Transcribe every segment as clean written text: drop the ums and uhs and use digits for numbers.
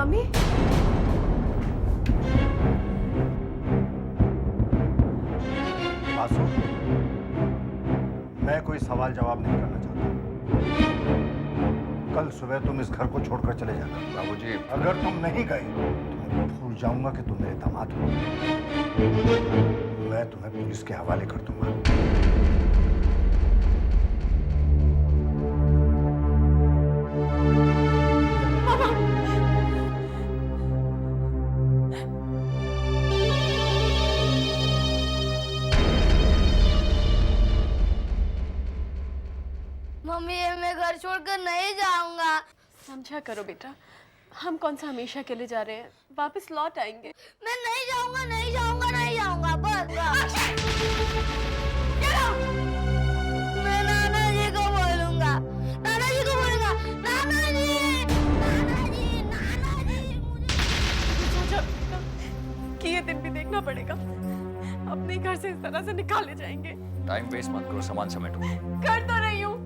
Mummy आंसू, मैं कोई सवाल जवाब नहीं करना चाहता। कल सुबह तुम इस घर को छोड़कर चले जाना। बाबूजी, अगर तुम नहीं गए तो मैं भूल जाऊंगा कि तुम मेरे दामाद हो। मैं तुम्हें पुलिस के हवाले कर दूंगा। मम्मी ये मैं घर छोड़कर नहीं जाऊंगा। समझा करो बेटा, हम कौन सा हमेशा के लिए जा रहे हैं, वापस लौट आएंगे। मैं नहीं जाऊंगा, नहीं जाऊंगा, नहीं जाऊंगा, बस। चलो, मैं नाना जी को बोलूंगा, नाना जी को बोलूंगा, नाना जी, नाना जी, नाना जी। सोचा बेटा कि ये दिन भी देखना पड़ेगा, अपने घर से इस तरह से निकाले जाएंगे। टाइम वेस्ट मत करो, सामान समेटो। कर तो रही हूँ।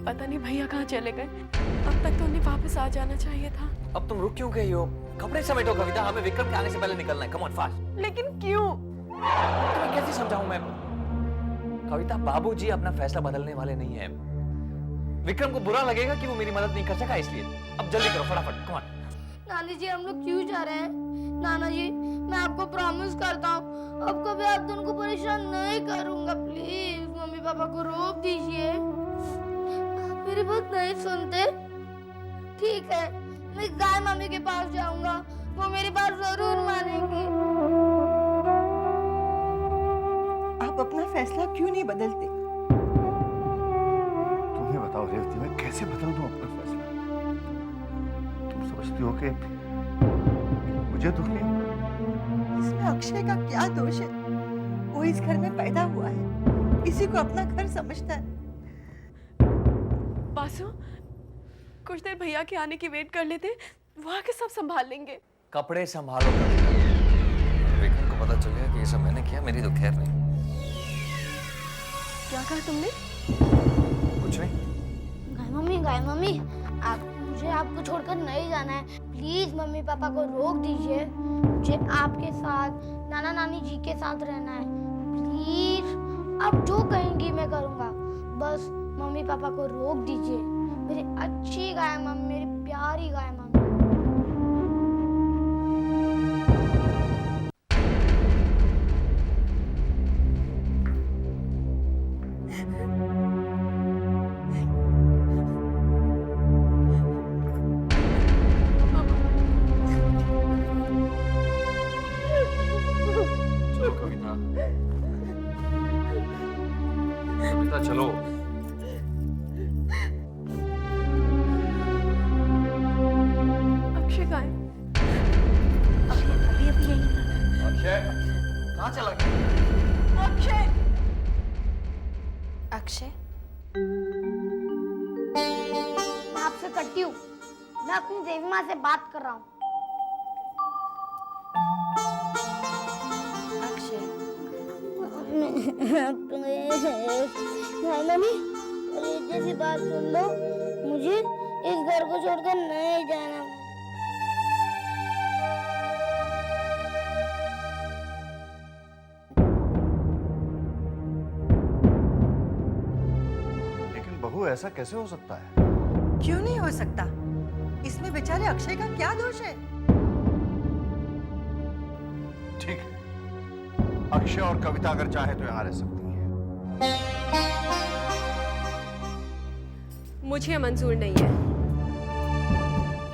पता नहीं भैया कहाँ चले गए, अब तक तो उन्हें वापस आ जाना चाहिए था। अब तुम रुक क्यों गई हो? कपड़े समेटो कविता, हमें विक्रम के आने से पहले निकलना है। Come on fast. लेकिन क्यों? तुम्हें कैसे समझाऊं मैं? कविता, बाबूजी अपना फैसला बदलने वाले नहीं है। विक्रम को बुरा लगेगा कि वो मेरी मदद नहीं कर सका, इसलिए अब जल्दी करो, फटाफट। Come on. नानी जी, हम लोग क्यों जा रहे हैं? नाना जी, मैं आपको प्रॉमिस करता हूँ, अब कभी आप दोनों को परेशान नहीं करूंगा। प्लीज मम्मी पापा को रोक दीजिए। मेरी बात नहीं सुनते? ठीक है, मैं गाय मम्मी के पास जाऊंगा, वो मेरी बात जरूर मानेंगी। आप अपना फैसला क्यों नहीं बदलते? तुम्हें बताओ रेवती, मैं कैसे बदल दूं अपना फैसला? तुम समझती हो कि मुझे दुख नहीं होगा? इसमें अक्षय का क्या दोष है? वो इस घर में पैदा हुआ है, इसी को अपना घर समझता है। बासु, कुछ देर भैया के आने की वेट कर लेते, वो आके सब संभाल लेंगे। कपड़े संभालो कविता। विक्रम को पता चल गया कि ये सब मैंने किया, मेरी तो खैर नहीं। क्या कहा तुमने? कुछ नहीं। गाय मम्मी, मुझे आपको छोड़कर नहीं जाना है। प्लीज मम्मी पापा को रोक दीजिए। मुझे आपके साथ, नाना नानी जी के साथ रहना है। प्लीज, आप जो कहेंगी मैं करूँगा, बस मम्मी पापा को रोक दीजिए। मेरी अच्छी गाय मम्मी, मेरी प्यारी गाय मम्मी। चलो कविता, कविता चलो। अक्षय कहाँ है? अभी अभी यही था। अक्षय कहाँ चला गया? अक्षय! अक्षय, मैं आपसे कटी हूँ। मैं अपनी देवी माँ से बात कर रहा हूँ। अक्षय, मम्मी, जैसी बात सुन लो, मुझे इस घर को छोड़कर नहीं जाना। लेकिन बहू, ऐसा कैसे हो सकता है? क्यों नहीं हो सकता? इसमें बेचारे अक्षय का क्या दोष है? ठीक है, अक्षय और कविता अगर चाहे तो यहाँ रह सकती हैं। मुझे मंजूर नहीं है।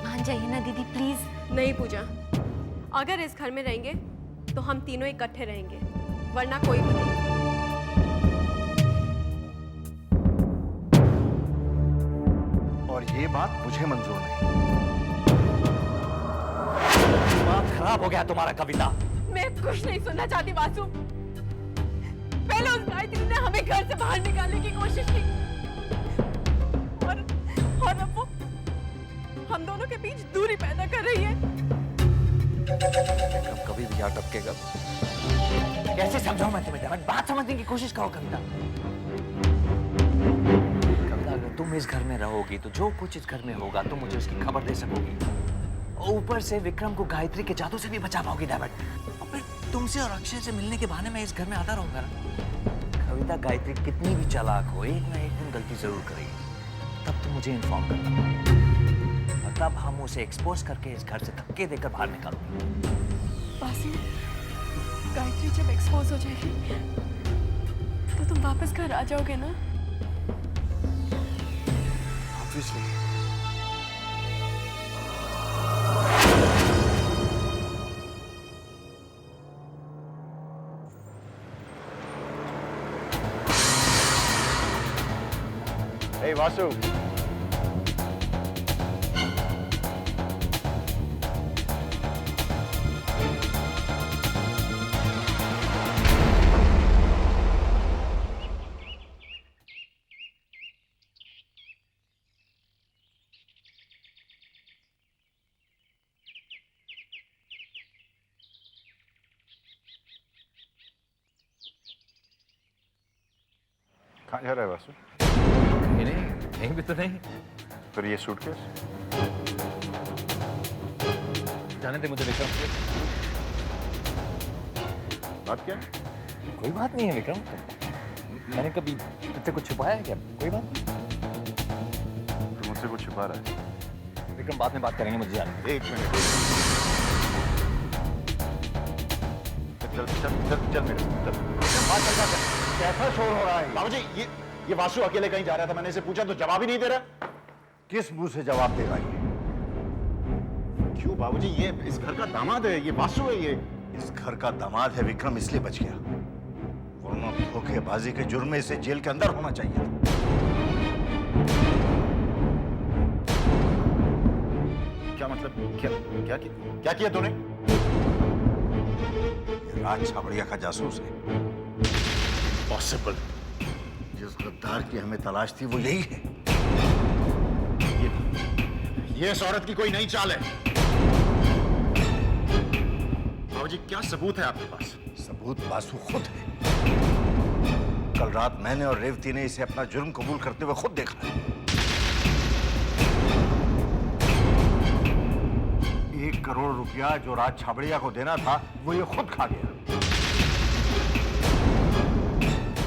मान जाइए ना दीदी, प्लीज। नहीं पूजा, अगर इस घर में रहेंगे तो हम तीनों इकट्ठे रहेंगे, वरना कोई भी नहीं। और ये बात मुझे मंजूर नहीं। दिमाग खराब हो गया तुम्हारा कविता। मैं कुछ नहीं सुनना चाहती बासु। पहले उस गायत्री ने हमें घर से बाहर निकालने की कोशिश की, और अब वो हम दोनों के बीच दूरी पैदा कर रही है। विक्रम कभी भी यहाँ टपकेगा। कैसे समझाऊं मैं तुम्हें? बात समझने की कोशिश करो कविता। कविता, अगर तुम तुम इस घर में रहोगी तो जो कुछ इस घर में होगा तुम मुझे उसकी खबर दे सकोगी। और ऊपर से विक्रम को गायत्री के जादू से भी बचा पाओगी डेविड। और फिर तुमसे और अक्षय से मिलने के बहाने मैं इस घर में आता रहूंगा ना। कविता, गायत्री कितनी भी चालाक हो, एक ना एक दिन गलती जरूर करेगी। तब तुम मुझे इन्फॉर्म करना और तब हम उसे एक्सपोज करके इस घर से धक्के देकर बाहर निकालेंगे। बासी, गायत्री जब एक्सपोज हो जाएगी तो तुम वापस घर आ जाओगे ना? ऑब्वियसली। Hey, Vasu. कहाँ जा रहा है वासु? नहीं, कहीं भी तो नहीं। फिर ये सूटकेस? जाने दे मुझे विक्रम। बात क्या? कोई बात नहीं है विक्रम। मैंने कभी तुझसे कुछ छुपाया है क्या? कोई बात नहीं। तू मुझसे कुछ छुपा रहा है? विक्रम, बाद में बात करेंगे, मुझे जाने दे। एक मिनट। चल चल चल चल मेरे साथ चल। बात चल रहा है। कैसा शोर हो रहा है? बाबूजी, ये वासु अकेले कहीं जा रहा था, मैंने इसे पूछा तो जवाब ही नहीं दे रहा। किस मुंह से जवाब देगा ये? क्यों बाबूजी, ये इस घर का दामाद है, ये वासु है। ये इस घर का दामाद है विक्रम, इसलिए बच गया, वरना धोखेबाजी के जुर्म में इसे जेल के अंदर होना चाहिए था। क्या मतलब? क्या किया तूने? ये राज छाबड़िया का जासूस है। पॉसिबल। जिस गद्दार की हमें तलाश थी वो यही है। ये इस औरत की कोई नई चाल है। बाबूजी, क्या सबूत है आपके पास? सबूत वासु खुद है। कल रात मैंने और रेवती ने इसे अपना जुर्म कबूल करते हुए खुद देखा है। 1 करोड़ रुपया जो राज छाबड़िया को देना था वो ये खुद खा गया।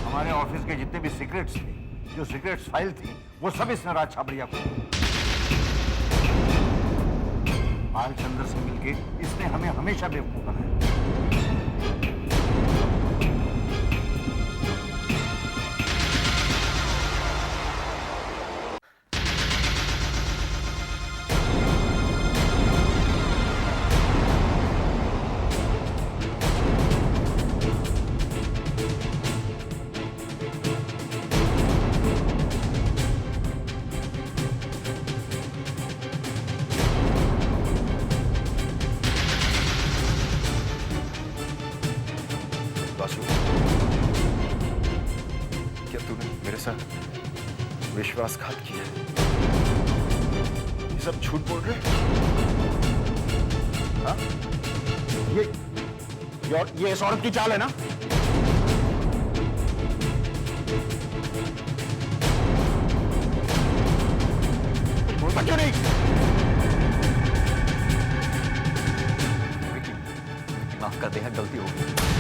हमारे ऑफिस के जितने भी सीक्रेट्स थे, जो सीक्रेट्स फाइल थी, वो सब इसने राज छाबड़िया को दी। बालचंद्र से मिलके इसने हमें हमेशा बेवकूफ बनाया। क्या तूने मेरे साथ विश्वासघात किया? ये सब झूठ बोल रहे? हाँ? ये इस औरत की चाल है ना? बोलता क्यों नहीं? माफ कर दे यार, गलती हो गई।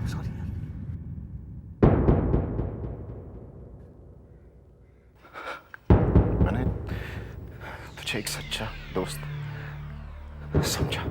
सॉरी यार। मैंने तुझे एक सच्चा दोस्त समझा।